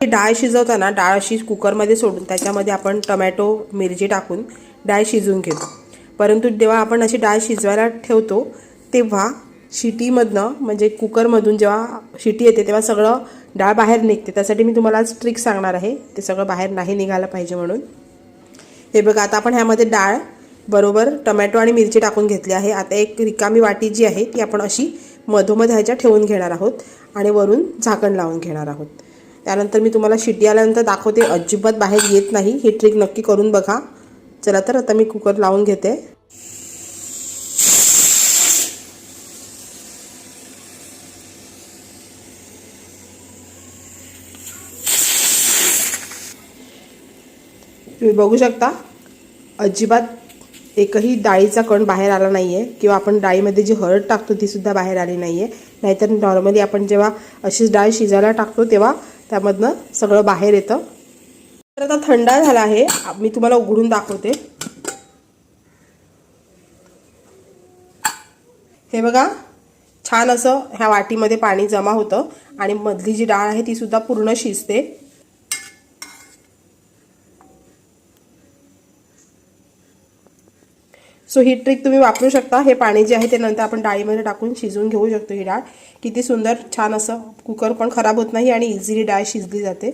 डाळ शिजवताना डाळ अशी कुकरमध्ये सोडून त्याच्यामध्ये आपण टोमॅटो मिरची टाकून डाळ शिजवून घेतो। परंतु जेव्हा आपण अशी डाळ शिजवायला ठेवतो तेव्हा शिटीमधनं म्हणजे कुकरमधून जेव्हा शिटी येते तेव्हा सगळं डाळ बाहेर निघते। त्यासाठी मी तुम्हाला आज ट्रिक सांगणार आहे, ते सगळं बाहेर नाही निघायला पाहिजे म्हणून। हे बघा, आता आपण ह्यामध्ये डाळ बरोबर टोमॅटो आणि मिरची टाकून घेतली आहे। आता एक रिकामी वाटी जी आहे ती आपण अशी मधोमध ह्याच्या ठेवून घेणार आहोत आणि वरून झाकण लावून घेणार आहोत। त्यानंतर मी तुम्हाला शिटी आल्यानंतर दाखवते, अजिबात बाहेर येत नाही। ही ट्रिक नक्की करून बघा। चला तर आता मी कुकर लावून घेते। तुम्ही बघू शकता अजिबात एकही डाळीचा कण बाहेर आला नाहीये किंवा आपण डाळीमध्ये जी हळद टाकतो ती सुद्धा बाहेर आली नाहीये। नाहीतर नॉर्मली आपण जेव्हा अशीच डाळ शिजायला टाकतो तेव्हा त्यामधनं सगळं बाहेर येतं। तर आता थंड झाला आहे, मी तुम्हाला उघडून दाखवते। हे बघा, छान असं ह्या वाटीमध्ये पाणी जमा होतं आणि मधली जी डाळ आहे ती सुद्धा पूर्ण शिजते। सो ही ट्रिक तुम्ही वापरू शकता। हे पाणी जे आहे ते नंतर आपण डाळीमध्ये टाकून शिजवून घेऊ शकतो। ही डाळ किती सुंदर छान असं कुकर पण खराब होत नाही आणि इझिली डाळ शिजली जाते।